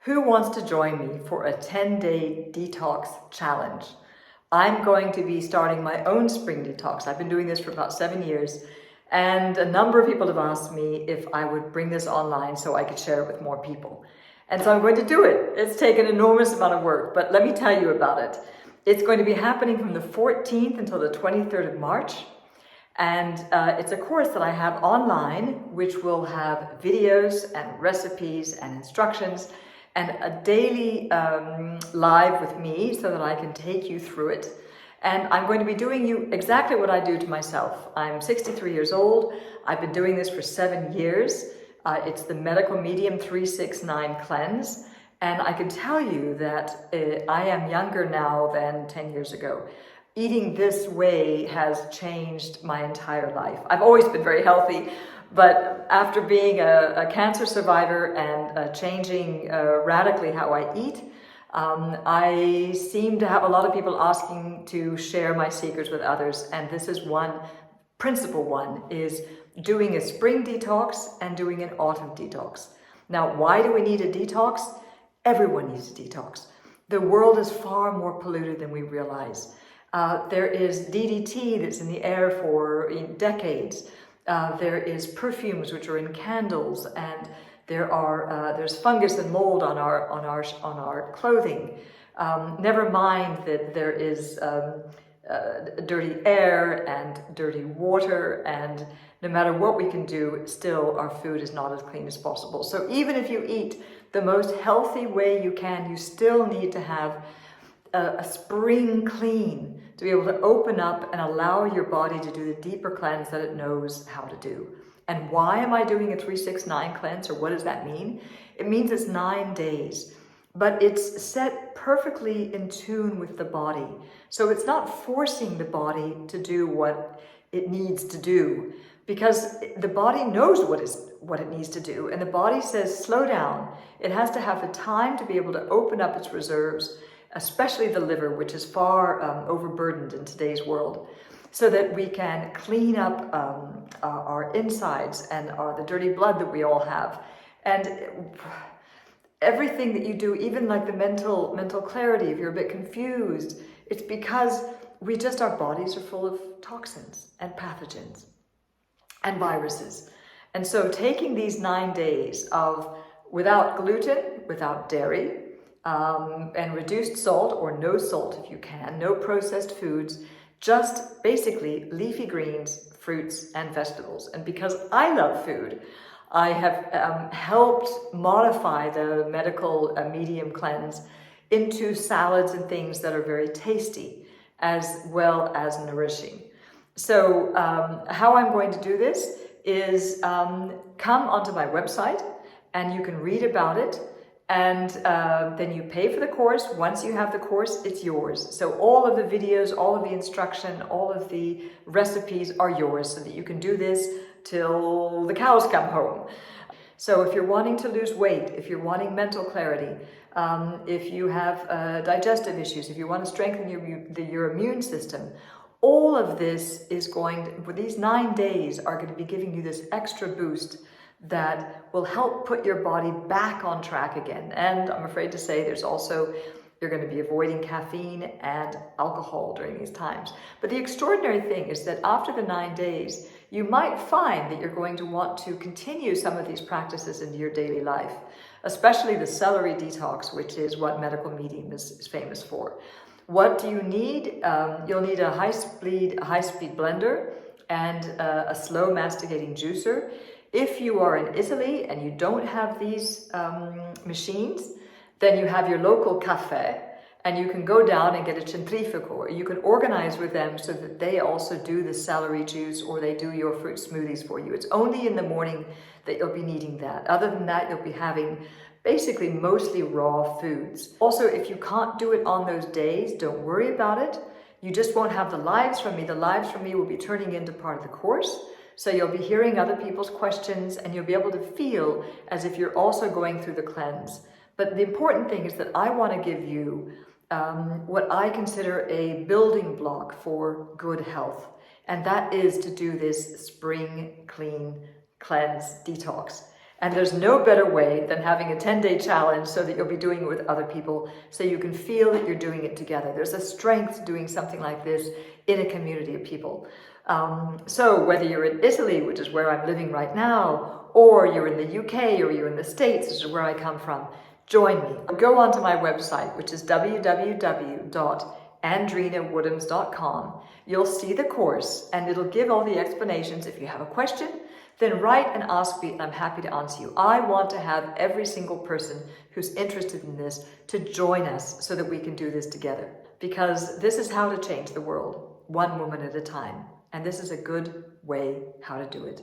Who wants to join me for a 10-day detox challenge? I'm going to be starting my own spring detox. I've been doing this for about 7 years, and a number of people have asked me if I would bring this online so I could share it with more people. And so I'm going to do it. It's taken an enormous amount of work, but let me tell you about it. It's going to be happening from the 14th until the 23rd of March. And it's a course that I have online, which will have videos and recipes and instructions and a daily live with me so that I can take you through it. And I'm going to be doing you exactly what I do to myself. I'm 63 years old. I've been doing this for 7 years. It's the Medical Medium 369 cleanse. And I can tell you that I am younger now than 10 years ago. Eating this way has changed my entire life. I've always been very healthy, but after being a cancer survivor and changing radically how I eat, I seem to have a lot of people asking to share my secrets with others. And this is one principal one, is doing a spring detox and doing an autumn detox. Now, why do we need a detox? Everyone needs a detox. The world is far more polluted than we realize. There is DDT that's in the air for decades. There is perfumes which are in candles, and there's fungus and mold on our clothing. Never mind that there is dirty air and dirty water, and no matter what we can do, still our food is not as clean as possible. So even if you eat the most healthy way you can, you still need to have a spring clean to be able to open up and allow your body to do the deeper cleanse that it knows how to do. And why am I doing a 369 cleanse, or what does that mean? It means it's 9 days, but it's set perfectly in tune with the body. So it's not forcing the body to do what it needs to do, because the body knows what it needs to do. And the body says, slow down. It has to have the time to be able to open up its reserves, especially the liver, which is far overburdened in today's world, so that we can clean up our insides and the dirty blood that we all have. And everything that you do, even like the mental clarity, if you're a bit confused, it's because our bodies are full of toxins and pathogens and viruses. And so taking these 9 days of without gluten, without dairy, and reduced salt or no salt if you can, no processed foods, just basically leafy greens, fruits, and vegetables. And because I love food, I have helped modify the medical medium cleanse into salads and things that are very tasty as well as nourishing. So how I'm going to do this is come onto my website and you can read about it. And then you pay for the course. Once you have the course, it's yours. So all of the videos, all of the instruction, all of the recipes are yours, so that you can do this till the cows come home. So if you're wanting to lose weight, if you're wanting mental clarity, if you have digestive issues, if you want to strengthen your immune system, all of this is these 9 days are going to be giving you this extra boost that will help put your body back on track again. And I'm afraid to say you're going to be avoiding caffeine and alcohol during these times. But the extraordinary thing is that after the 9 days, you might find that you're going to want to continue some of these practices into your daily life, especially the celery detox, which is what Medical Medium is famous for. What do you need? You'll need a high-speed blender and a slow masticating juicer. If you are in Italy and you don't have these machines, then you have your local cafe, and you can go down and get a centrifugo, or you can organize with them so that they also do the celery juice, or they do your fruit smoothies for you. It's only in the morning that you'll be needing that. Other than that, you'll be having basically mostly raw foods. Also, if you can't do it on those days, don't worry about it. You just won't have the lives from me. The lives from me will be turning into part of the course. So you'll be hearing other people's questions, and you'll be able to feel as if you're also going through the cleanse. But the important thing is that I want to give you what I consider a building block for good health. And that is to do this spring clean cleanse detox. And there's no better way than having a 10-day challenge so that you'll be doing it with other people, so you can feel that you're doing it together. There's a strength doing something like this in a community of people. So whether you're in Italy, which is where I'm living right now, or you're in the UK, or you're in the States, which is where I come from, join me. Go onto my website, which is www.andrenawoodhams.com. You'll see the course, and it'll give all the explanations. If you have a question, then write and ask me, and I'm happy to answer you. I want to have every single person who's interested in this to join us so that we can do this together. Because this is how to change the world, one woman at a time. And this is a good way how to do it.